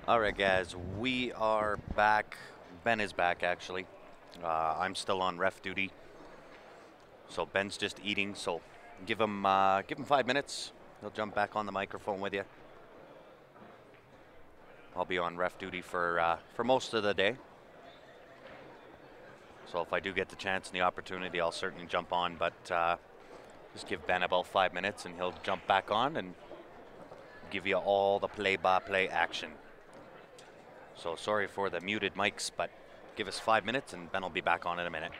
All right, guys, we are back. Ben is back, actually. I'm still on ref duty, so Ben's just eating. So give him 5 minutes. He'll jump back on the microphone with you. I'll be on ref duty for most of the day. So if I do get the chance and the opportunity, I'll certainly jump on. But just give Ben about 5 minutes, and he'll jump back on and give you all the play-by-play action. So sorry for the muted mics, but give us 5 minutes, and Ben will be back on in a minute.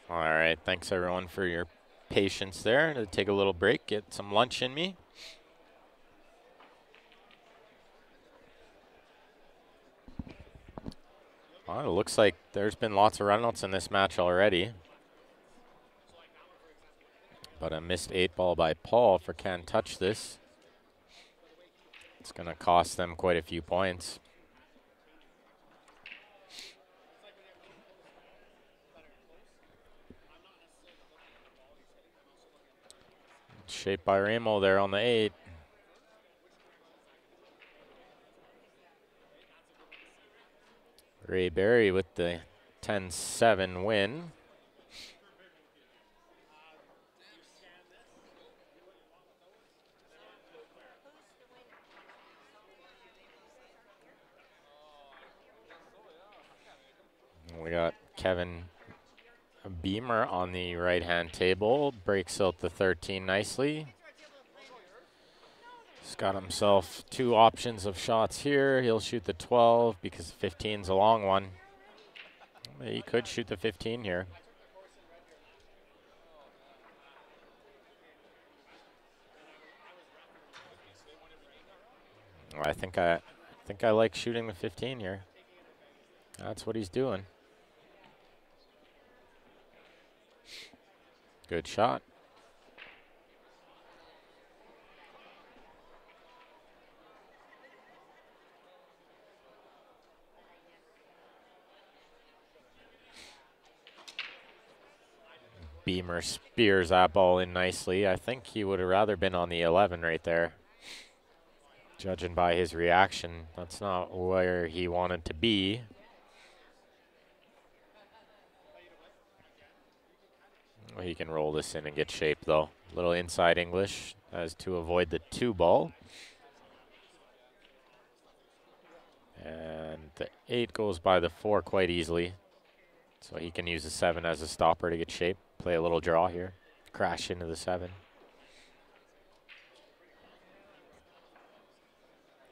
All right, thanks everyone for your patience there. To take a little break, get some lunch in me. Well, it looks like there's been lots of runouts in this match already. But a missed 8-ball by Paul for can't touch this. It's going to cost them quite a few points. Shaped by Ramo there on the 8. Ray Berry with the 10-7 win. We got Kevin Beamer on the right-hand table. Breaks out the 13 nicely. He's got himself 2 options of shots here. He'll shoot the 12 because 15's a long one. He could shoot the 15 here. I think I like shooting the 15 here. That's what he's doing. Good shot. Beamer spears that ball in nicely. I think he would have rather been on the 11 right there. Judging by his reaction, that's not where he wanted to be. Well, he can roll this in and get shape though. Little inside English as to avoid the 2 ball. And the 8 goes by the 4 quite easily. So he can use the 7 as a stopper to get shape. Play a little draw here. Crash into the 7.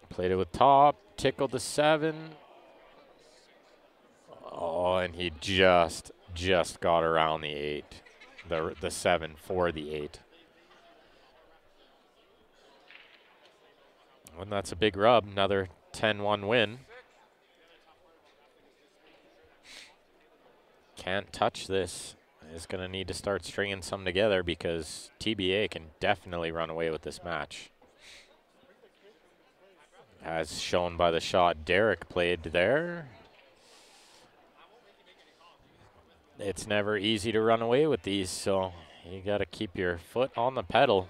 Played it with top. Tickled the 7. Oh, and he just got around the 8. The 7 for the 8. And that's a big rub. Another 10-1 win. Can't touch this. Is going to need to start stringing some together because TBA can definitely run away with this match. As shown by the shot Derek played there. It's never easy to run away with these, so you got to keep your foot on the pedal.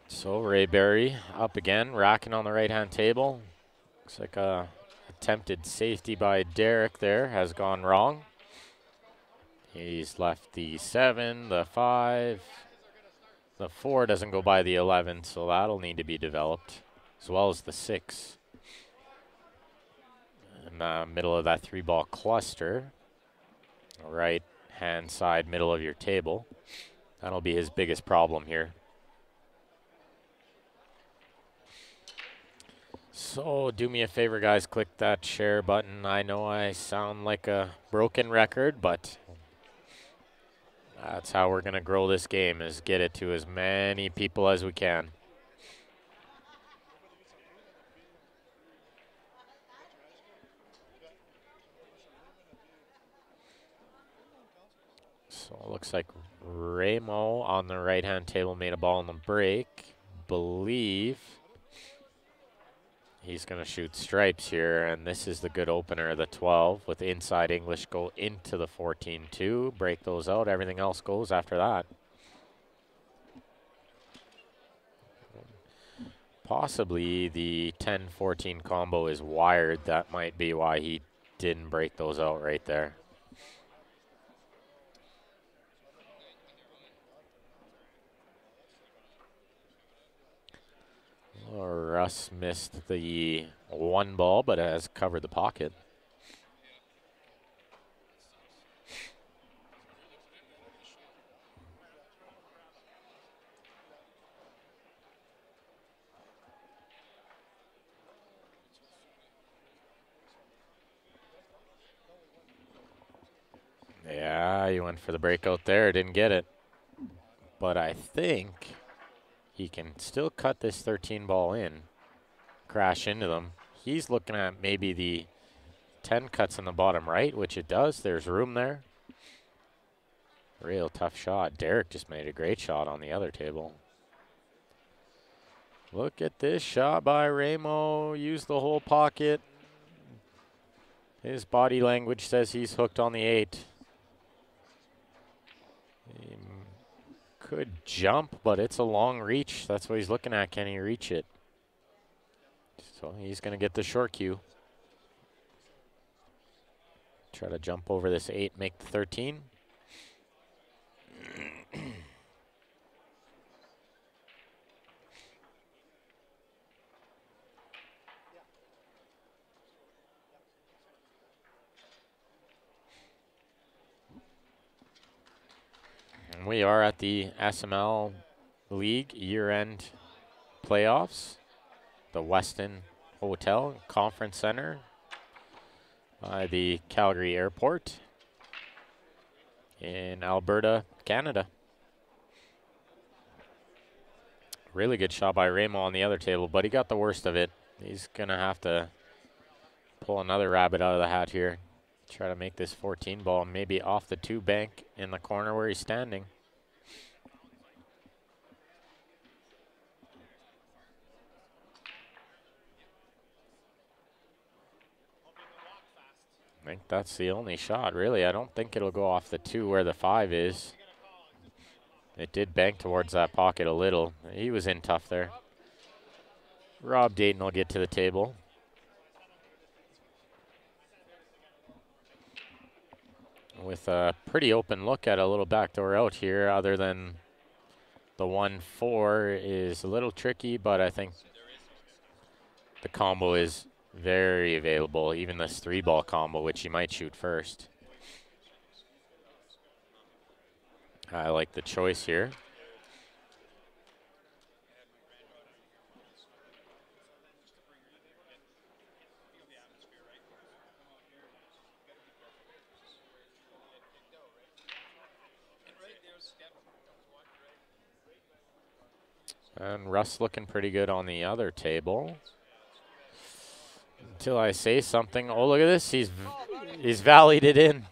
So Ray Berry up again, racking on the right-hand table. Looks like a attempted safety by Derek there has gone wrong. He's left the 7, the 5. The 4 doesn't go by the 11, so that'll need to be developed, as well as the 6. In the middle of that 3-ball cluster, right-hand side, middle of your table. That'll be his biggest problem here. So do me a favor, guys, click that share button. I know I sound like a broken record, but that's how we're going to grow this game, is get it to as many people as we can. So it looks like Ramo on the right-hand table made a ball in the break. Believe he's going to shoot stripes here, and this is the good opener, the 12, with inside English go into the 14-2. Break those out. Everything else goes after that. Possibly the 10-14 combo is wired. That might be why he didn't break those out right there. Russ missed the 1 ball, but has covered the pocket. Yeah, he went for the breakout there, didn't get it. But I think he can still cut this 13 ball in, crash into them. He's looking at maybe the 10 cuts in the bottom right, which it does. There's room there. Real tough shot. Derek just made a great shot on the other table. Look at this shot by Ramo. Use the whole pocket. His body language says he's hooked on the 8. He could jump, but it's a long reach. That's what he's looking at. Can he reach it? So he's going to get the short cue. Try to jump over this 8, make the 13. And we are at the SML League year-end playoffs. The Westin Hotel Conference Center by the Calgary Airport in Alberta, Canada. Really good shot by Ramo on the other table, but he got the worst of it. He's going to have to pull another rabbit out of the hat here. Try to make this 14 ball maybe off the 2 bank in the corner where he's standing. I think that's the only shot, really. I don't think it'll go off the 2 where the 5 is. It did bank towards that pocket a little. He was in tough there. Rob Dayton will get to the table. With a pretty open look at a little backdoor out here, other than the 1-4 is a little tricky, but I think the combo is very available, even this 3-ball combo, which he might shoot first. I like the choice here. And Russ looking pretty good on the other table. Until I say something. Oh, look at this. He's volleyed it in.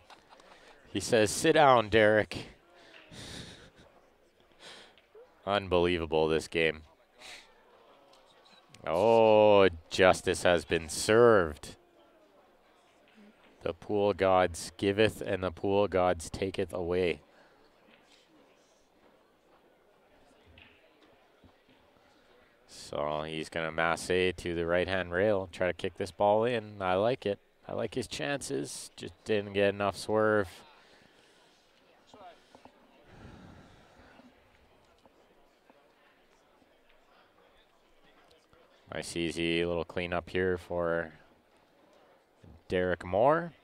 He says, "Sit down, Derek." Unbelievable, this game. Oh, justice has been served. The pool gods giveth and the pool gods taketh away. So he's going to masse to the right-hand rail, try to kick this ball in. I like it. I like his chances. Just didn't get enough swerve. Nice easy little cleanup here for Derek Moore,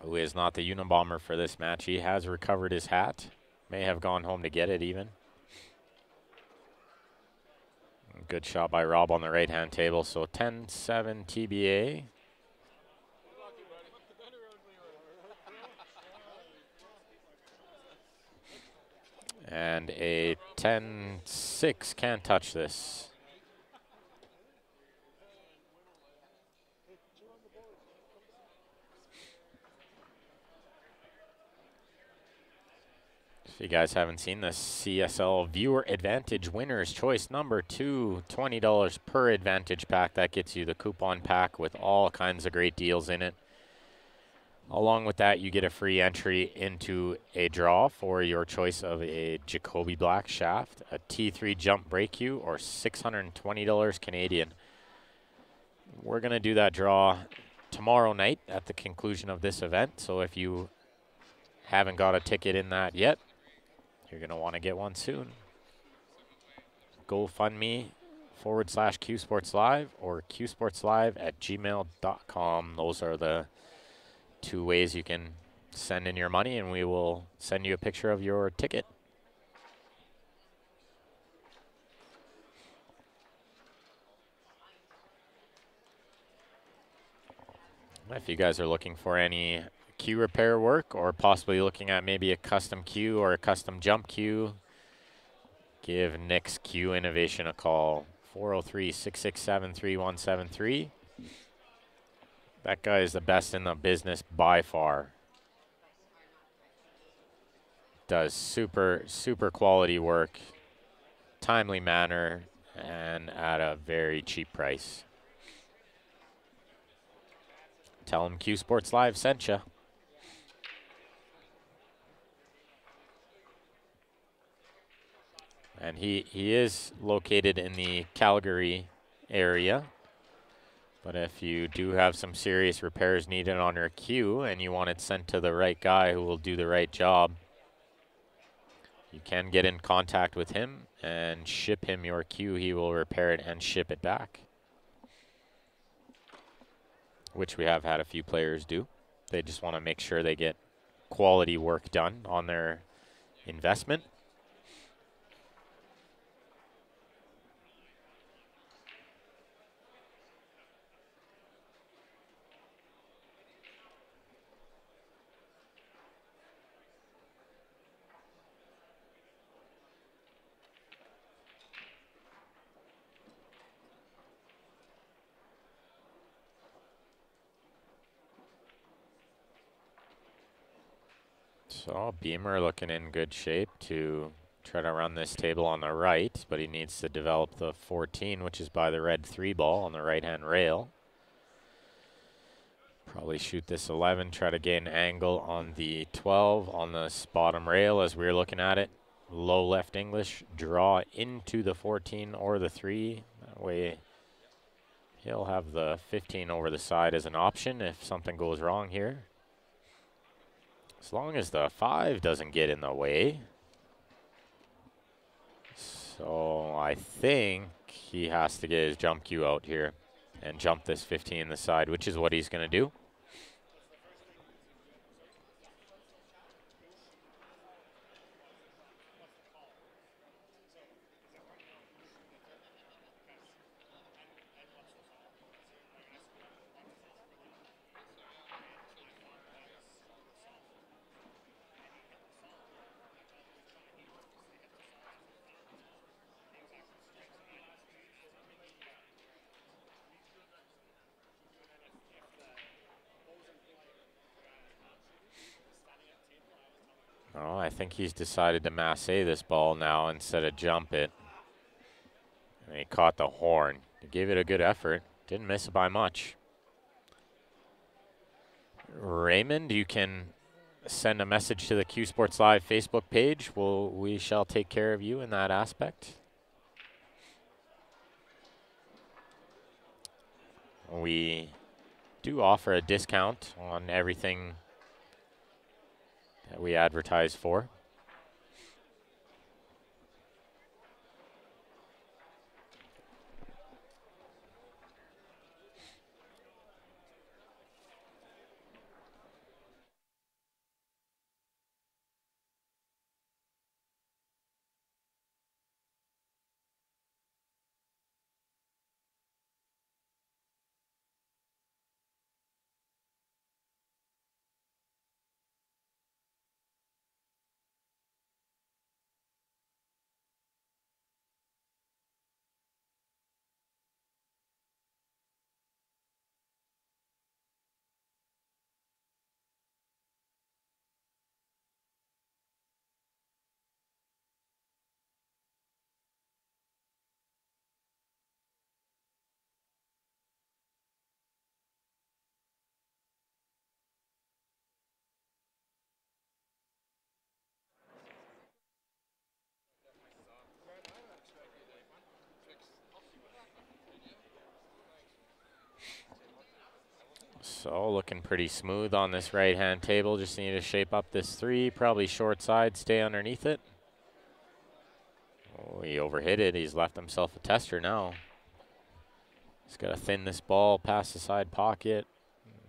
who is not the Unabomber for this match. He has recovered his hat. May have gone home to get it even. Good shot by Rob on the right-hand table. So 10-7 TBA. And a 10-6, can't touch this. If you guys haven't seen the CSL Viewer Advantage Winner's Choice number 2, $20 per Advantage pack. That gets you the coupon pack with all kinds of great deals in it. Along with that, you get a free entry into a draw for your choice of a Jacoby Black shaft, a T3 jump brake cue, or $620 Canadian. We're going to do that draw tomorrow night at the conclusion of this event. So if you haven't got a ticket in that yet, you're going to want to get one soon. GoFundMe/Q Sports Live or qsportslive@gmail.com. Those are the 2 ways you can send in your money, and we will send you a picture of your ticket. If you guys are looking for any cue repair work, or possibly looking at maybe a custom cue or a custom jump cue, give Nick's Cue Innovation a call. 403-667-3173. That guy is the best in the business by far. Does super, super quality work, timely manner, and at a very cheap price. Tell him Q Sports Live sent you. And he is located in the Calgary area. But if you do have some serious repairs needed on your cue and you want it sent to the right guy who will do the right job, you can get in contact with him and ship him your cue. He will repair it and ship it back, which we have had a few players do. They just want to make sure they get quality work done on their investment. So Beamer looking in good shape to try to run this table on the right, but he needs to develop the 14, which is by the red 3 ball on the right-hand rail. Probably shoot this 11, try to gain angle on the 12 on the bottom rail as we're looking at it. Low left English, draw into the 14 or the 3. That way he'll have the 15 over the side as an option if something goes wrong here. As long as the 5 doesn't get in the way. So I think he has to get his jump cue out here and jump this 15 in the side, which is what he's going to do. Oh, I think he's decided to masse this ball now instead of jump it. And he caught the horn. He gave it a good effort. Didn't miss it by much. Raymond, you can send a message to the Q Sports Live Facebook page. We shall take care of you in that aspect. We do offer a discount on everything that we advertise for. So looking pretty smooth on this right-hand table. Just need to shape up this 3. Probably short side, stay underneath it. Oh, he overhit it. He's left himself a tester now. He's got to thin this ball past the side pocket.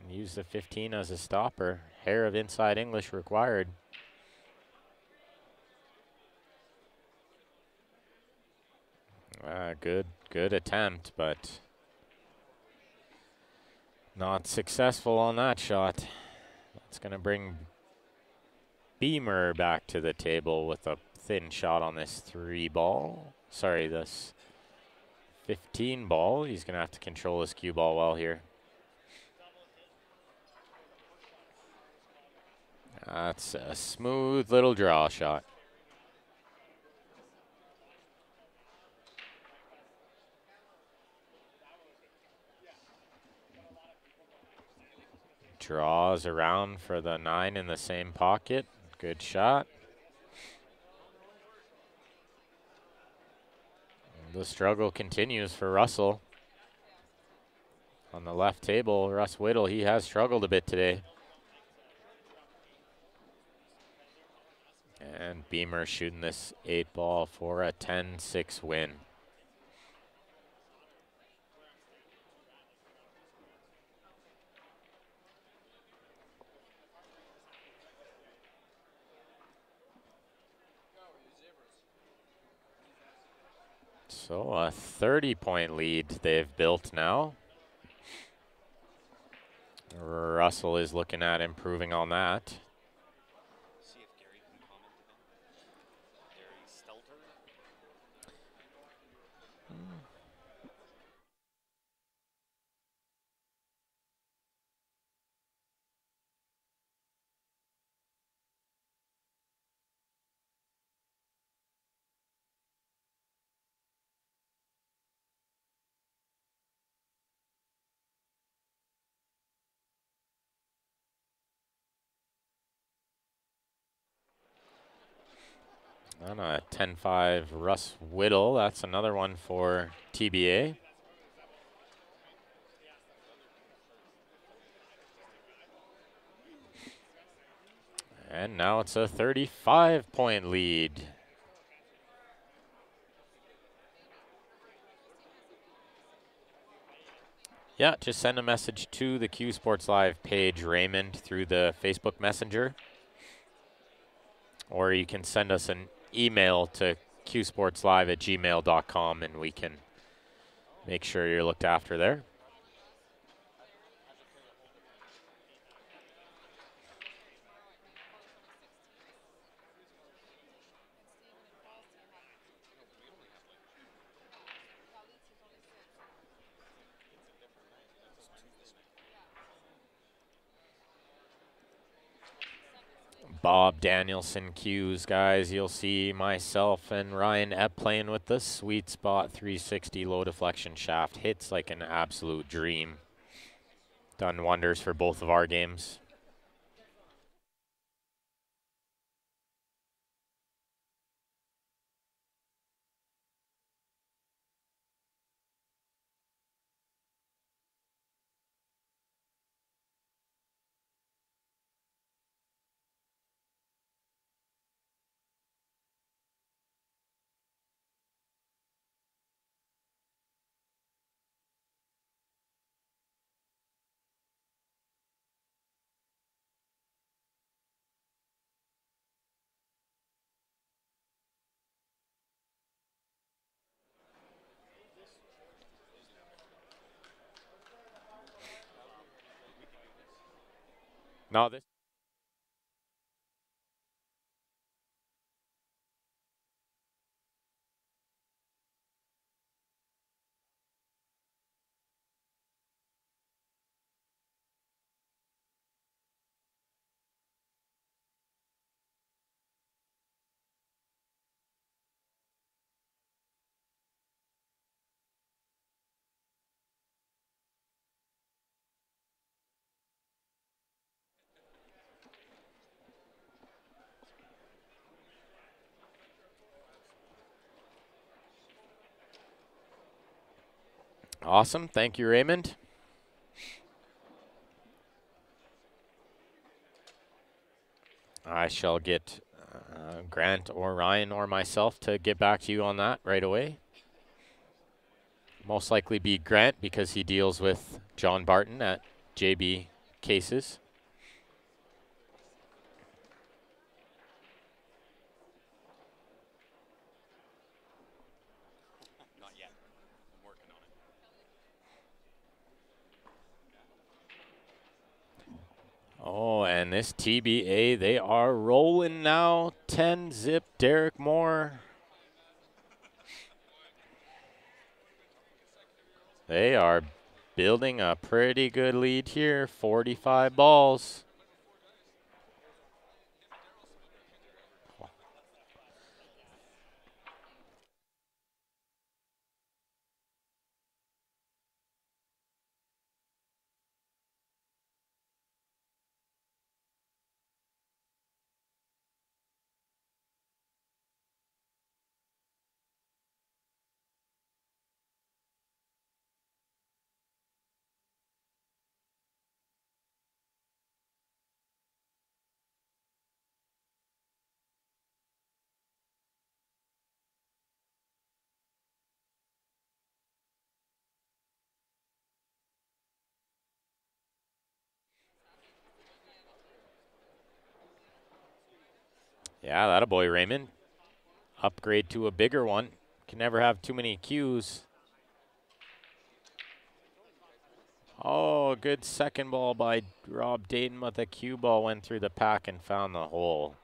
And use the 15 as a stopper. Hair of inside English required. Good attempt, but not successful on that shot. It's going to bring Beamer back to the table with a thin shot on this 3 ball. Sorry, this 15 ball. He's going to have to control his cue ball well here. That's a smooth little draw shot. Draws around for the 9 in the same pocket. Good shot. The struggle continues for Russell. On the left table, Russ Whittle, he has struggled a bit today. And Beamer shooting this 8 ball for a 10-6 win. So a 30-point lead they've built now. Russell is looking at improving on that. See if Gary can comment again. Gary Stelter. On a 10-5 Russ Whittle, that's another one for TBA. And now it's a 35-point lead. Yeah, just send a message to the Q Sports Live page, Raymond, through the Facebook Messenger. Or you can send us an email to qsportslive@gmail.com and we can make sure you're looked after there. Bob Danielson cues, guys. You'll see myself and Ryan Epp playing with the Sweet Spot 360 low deflection shaft. Hits like an absolute dream. Done wonders for both of our games. No, this. Awesome. Thank you, Raymond. I shall get Grant or Ryan or myself to get back to you on that right away. Most likely be Grant because he deals with John Barton at JB Cases. Not yet. I'm working on it. Oh, and this TBA, they are rolling now. 10-zip, Derek Moore. They are building a pretty good lead here, 45 balls. Yeah, that a boy, Raymond. Upgrade to a bigger one. Can never have too many cues. Oh, good second ball by Rob Dayton, but the cue ball went through the pack and found the hole.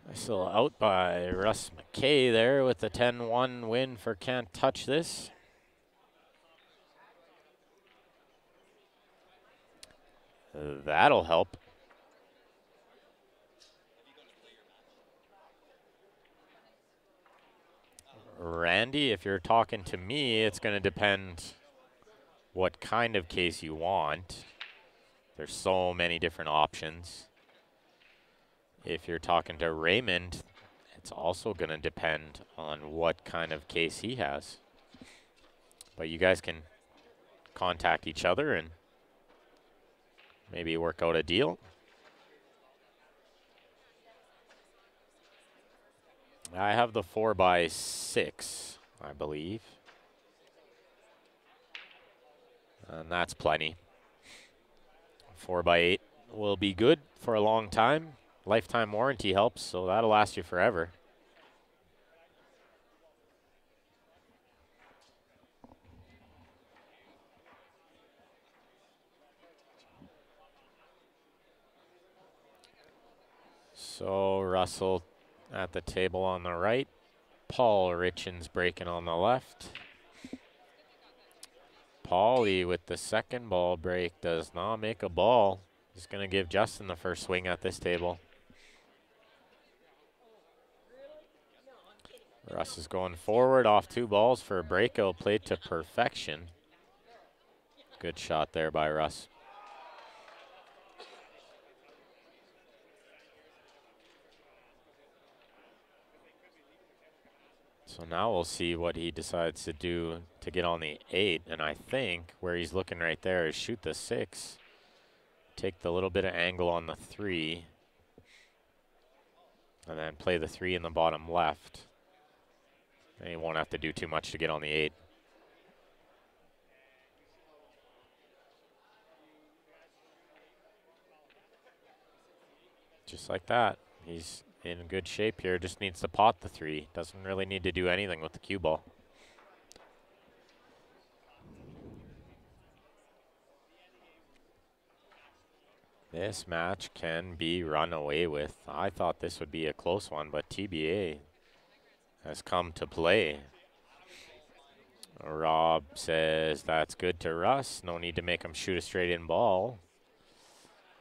Nice little out by Russ McKay there with the 10-1 win for Can't Touch This. That'll help. Randy, if you're talking to me, it's going to depend what kind of case you want. There's so many different options. If you're talking to Raymond, it's also going to depend on what kind of case he has. But you guys can contact each other and maybe work out a deal. I have the 4x6, I believe. And that's plenty. 4x8 will be good for a long time. Lifetime warranty helps, so that'll last you forever. So Russell at the table on the right. Paul Richens breaking on the left. Paulie with the second ball break does not make a ball. He's going to give Justin the first swing at this table. Russ is going forward off 2 balls for a breakout, played to perfection. Good shot there by Russ. So now we'll see what he decides to do to get on the 8. And I think where he's looking right there is shoot the 6. Take the little bit of angle on the 3. And then play the 3 in the bottom left. And he won't have to do too much to get on the 8. Just like that. He's in good shape here. Just needs to pot the 3. Doesn't really need to do anything with the cue ball. This match can be run away with. I thought this would be a close one, but TBA has come to play. Rob says that's good to Russ. No need to make him shoot a straight in ball.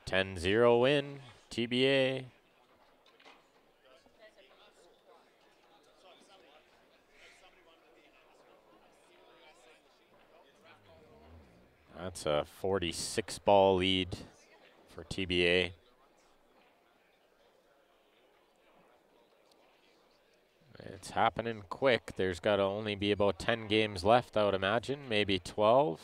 10-0 win, TBA. That's a 46 ball lead for TBA. It's happening quick. There's got to only be about 10 games left, I would imagine, maybe 12.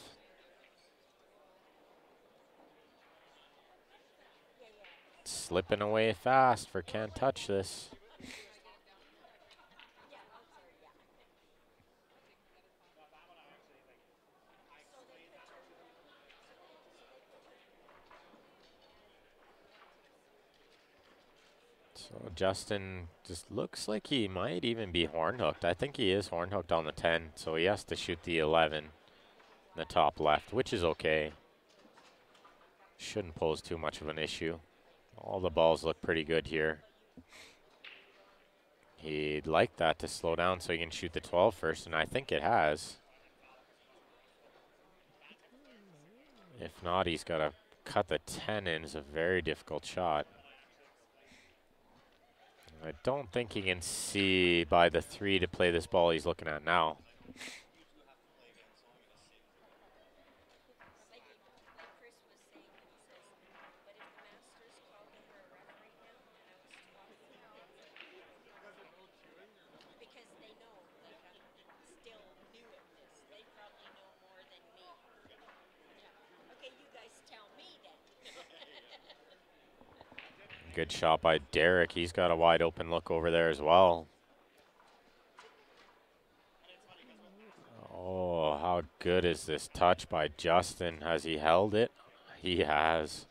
Slipping away fast for Can't Touch This. So Justin just looks like he might even be horn hooked. I think he is horn hooked on the 10, so he has to shoot the 11 in the top left, which is okay. shouldn't pose too much of an issue. All the balls look pretty good here. He'd like that to slow down so he can shoot the 12 first, and I think it has. If not, he's got to cut the 10 in. It's a very difficult shot. I don't think he can see by the 3 to play this ball he's looking at now. Good shot by Derek. He's got a wide open look over there as well. Oh, how good is this touch by Justin? Has he held it? He has.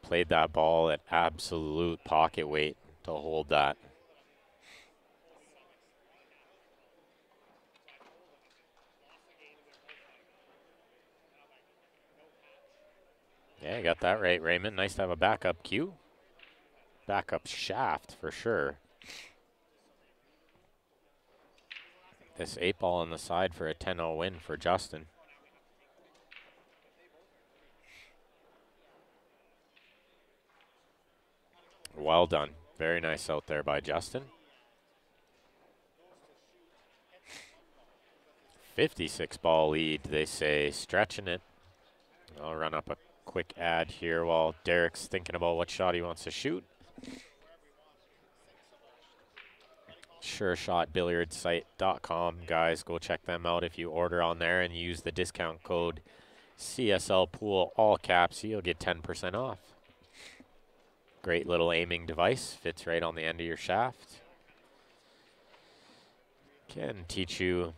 Played that ball at absolute pocket weight to hold that. Yeah, you got that right, Raymond. Nice to have a backup cue. Backup shaft for sure. This 8-ball on the side for a 10-0 win for Justin. Well done. Very nice out there by Justin. 56-ball lead, they say, stretching it. I'll run up a quick ad here while Derek's thinking about what shot he wants to shoot. SureShotBilliardsSite.com, guys, go check them out. If you order on there and use the discount code CSLPOOL, all caps, you'll get 10% off. Great little aiming device, fits right on the end of your shaft. Can teach you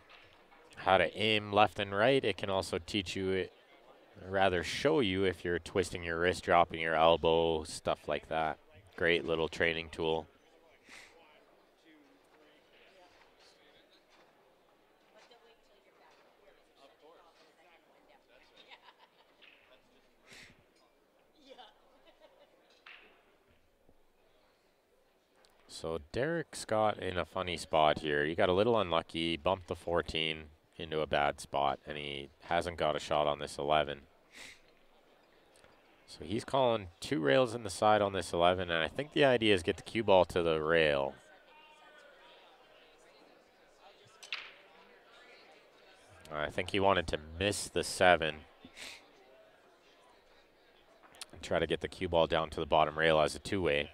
how to aim left and right. It can also teach you, rather show you if you're twisting your wrist, dropping your elbow, stuff like that. Great little training tool. So Derek's got in a funny spot here. He got a little unlucky, bumped the 14 into a bad spot, and he hasn't got a shot on this 11. So he's calling 2 rails in the side on this 11, and I think the idea is get the cue ball to the rail. I think he wanted to miss the 7 and try to get the cue ball down to the bottom rail as a 2-way.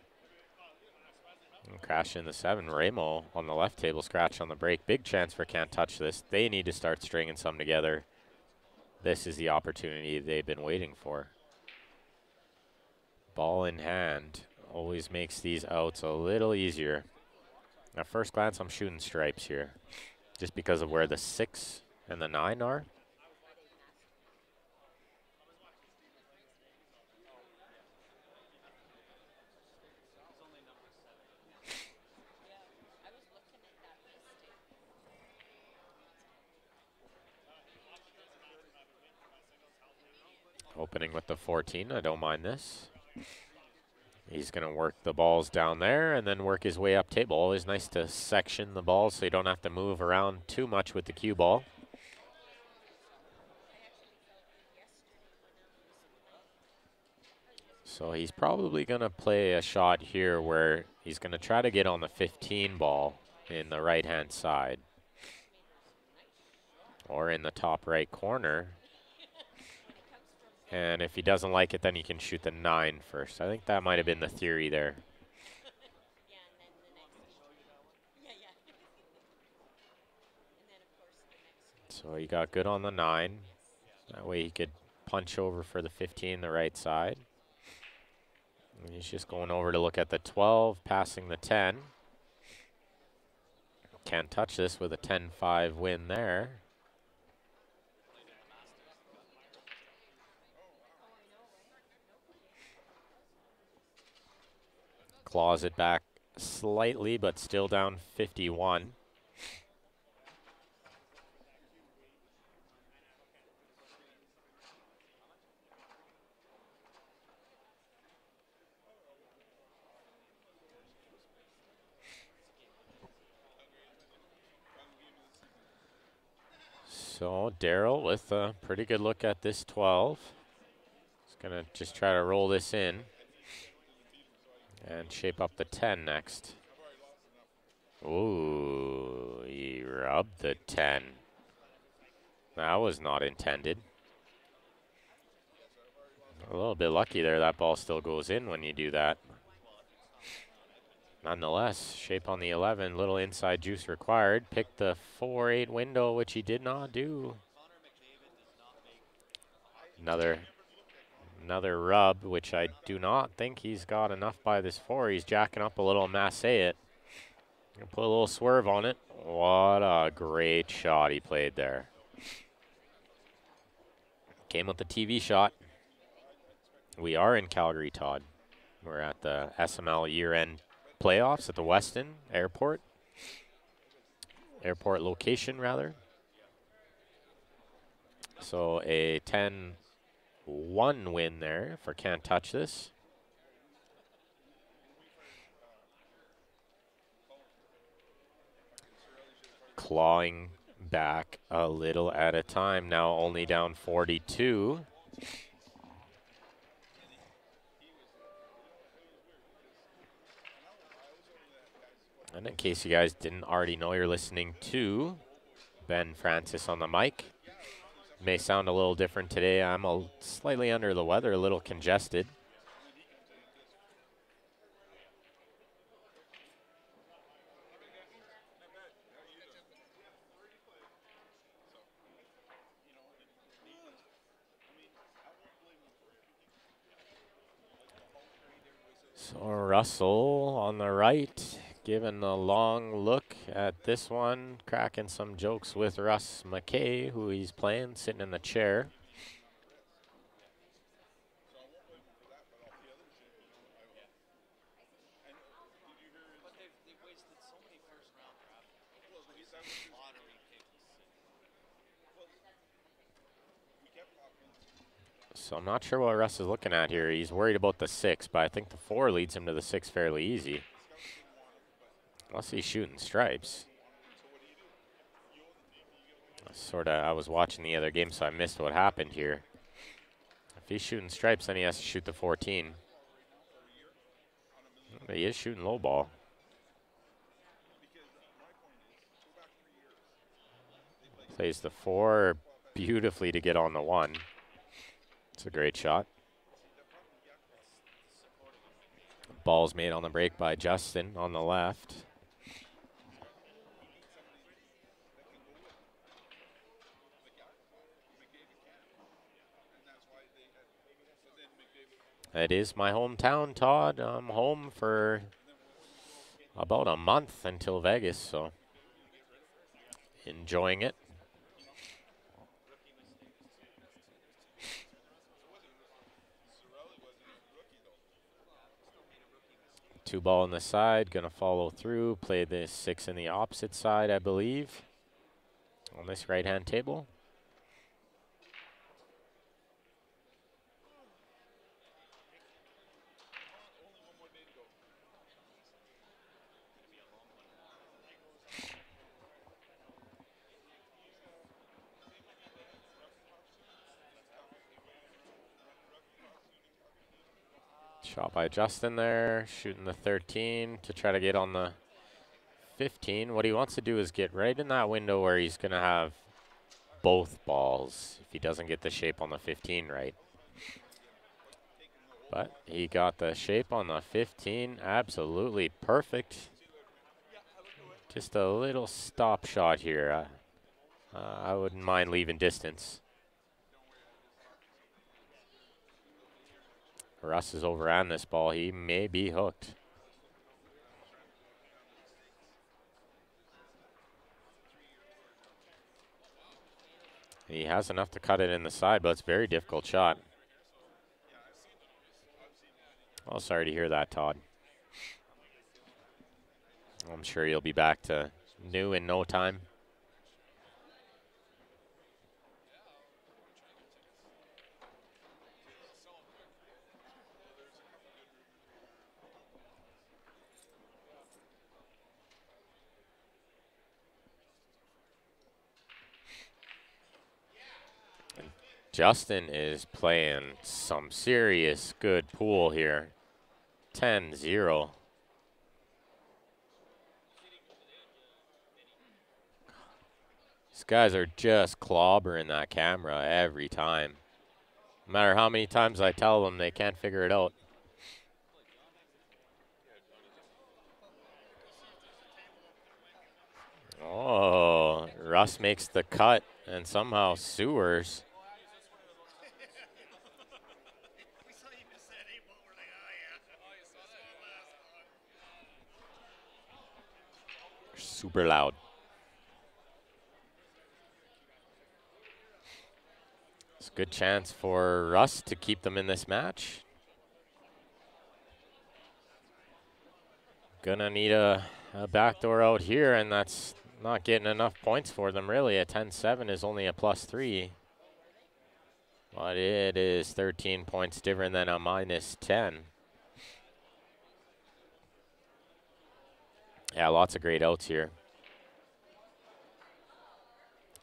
And crash in the 7. Ramo on the left table, scratch on the break. Big chance for Can't Touch this. They need to start stringing some together. This is the opportunity they've been waiting for. Ball in hand always makes these outs a little easier. At first glance, I'm shooting stripes here just because of where the 6 and the 9 are. Opening with the 14, I don't mind this. He's going to work the balls down there and then work his way up table. Always nice to section the balls so you don't have to move around too much with the cue ball. So he's probably going to play a shot here where he's going to try to get on the 15 ball in the right-hand side or in the top right corner. And if he doesn't like it, then he can shoot the 9 first. I think that might have been the theory there. So he got good on the 9. That way he could punch over for the 15, the right side. And he's just going over to look at the 12, passing the 10. Can't touch this with a 10-5 win there. Claws it back slightly, but still down 51. So Daryl with a pretty good look at this 12. He's going to just try to roll this in and shape up the 10 next. Ooh, he rubbed the 10. That was not intended. A little bit lucky there. That ball still goes in when you do that. Nonetheless, shape on the 11, little inside juice required. Pick the 4-8 window, which he did not do. Another rub, which I do not think he's got enough by this 4. He's jacking up a little masse it. Put a little swerve on it. What a great shot he played there. Came with the TV shot. We are in Calgary, Todd. We're at the SML year-end playoffs at the Weston Airport. Airport location, rather. So a 10-1 win there for Can't Touch This. Clawing back a little at a time, now only down 42. And in case you guys didn't already know, you're listening to Ben Francis on the mic. May sound a little different today. I'm slightly under the weather, a little congested. So Russell on the right, giving a long look at this one, cracking some jokes with Russ McKay, who he's playing, sitting in the chair. So I'm not sure what Russ is looking at here. He's worried about the 6, but I think the 4 leads him to the 6 fairly easy. Unless he's shooting stripes. I was watching the other game, so I missed what happened here. If he's shooting stripes, then he has to shoot the 14. But he is shooting low ball. Plays the 4 beautifully to get on the 1. It's a great shot. Ball's made on the break by Justin on the left. It is my hometown, Todd. I'm home for about a month until Vegas, so enjoying it. Two ball on the side, gonna follow through, play the 6 in the opposite side, I believe, on this right-hand table. Shot by Justin there, shooting the 13 to try to get on the 15. What he wants to do is get right in that window where he's going to have both balls if he doesn't get the shape on the 15 right. But he got the shape on the 15 absolutely perfect. Just a little stop shot here. I wouldn't mind leaving distance. Russ is over on this ball. He may be hooked. He has enough to cut it in the side, but it's a very difficult shot. Oh, sorry to hear that, Todd. I'm sure you'll be back to new in no time. Justin is playing some serious good pool here. 10-0. These guys are just clobbering that camera every time. No matter how many times I tell them, they can't figure it out. Oh, Russ makes the cut, and somehow Sewers. Super loud. It's a good chance for Russ to keep them in this match. Gonna need a backdoor out here, and that's not getting enough points for them, really. A 10-7 is only a +3. But it is 13 points different than a -10. Yeah, lots of great outs here.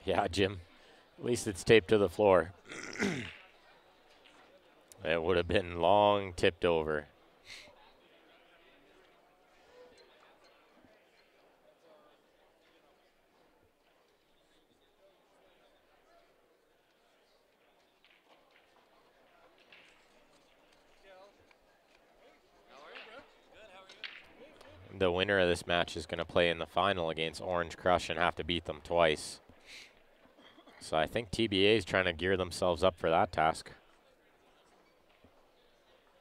Yeah, Jim. At least it's taped to the floor. It would have been long tipped over. The winner of this match is going to play in the final against Orange Crush and have to beat them twice. So I think TBA is trying to gear themselves up for that task,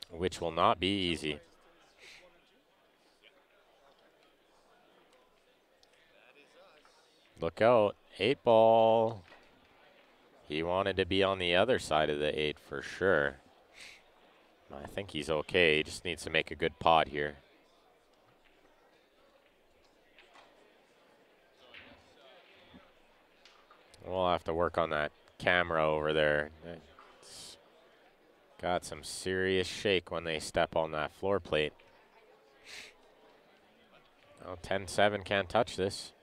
which will not be easy. Look out, 8-ball. He wanted to be on the other side of the 8 for sure. I think he's okay. He just needs to make a good pot here. We'll have to work on that camera over there. It's got some serious shake when they step on that floor plate. Well, 10-7 can't touch this.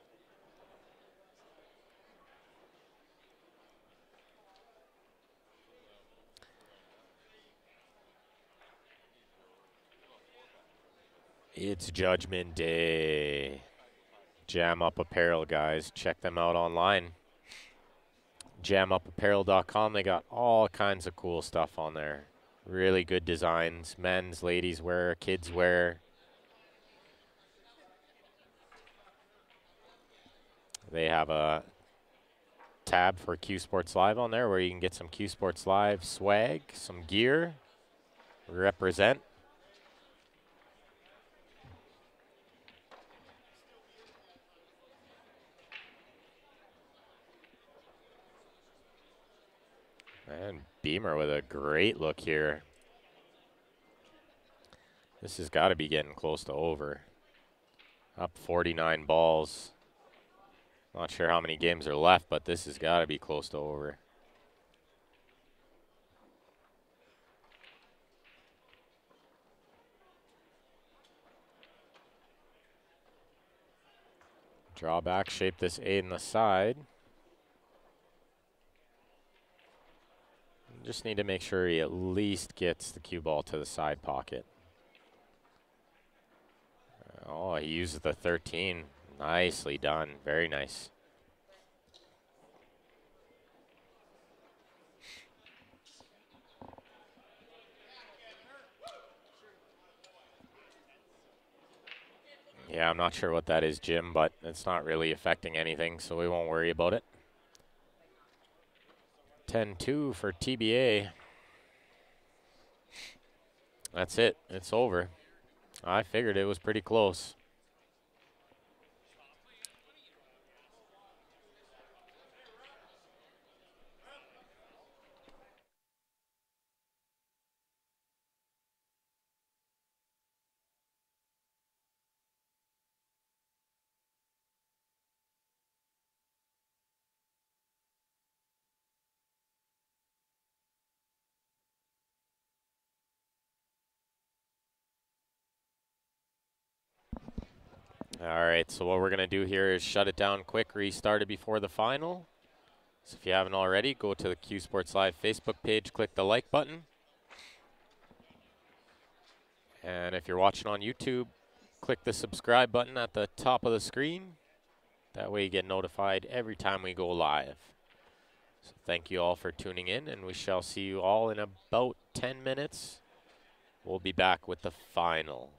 It's Judgment Day. Jam Up Apparel, guys. Check them out online. jamupapparel.com. They got all kinds of cool stuff on there. Really good designs. Men's, ladies wear, kids wear. They have a tab for Q Sports Live on there where you can get some Q Sports Live swag, some gear. Represent. And Beamer with a great look here. This has got to be getting close to over. Up 49 balls. Not sure how many games are left, but this has got to be close to over. Drawback, shape this 8 in the side. Just need to make sure he at least gets the cue ball to the side pocket. Oh, he uses the 13. Nicely done. Very nice. Yeah, I'm not sure what that is, Jim, but it's not really affecting anything, so we won't worry about it. 10-2 for TBA. That's it. It's over. I figured it was pretty close. All right, so what we're going to do here is shut it down quick, restart it before the final. So if you haven't already, go to the Q Sports Live Facebook page, click the like button. And if you're watching on YouTube, click the subscribe button at the top of the screen. That way you get notified every time we go live. So thank you all for tuning in, and we shall see you all in about 10 minutes. We'll be back with the final.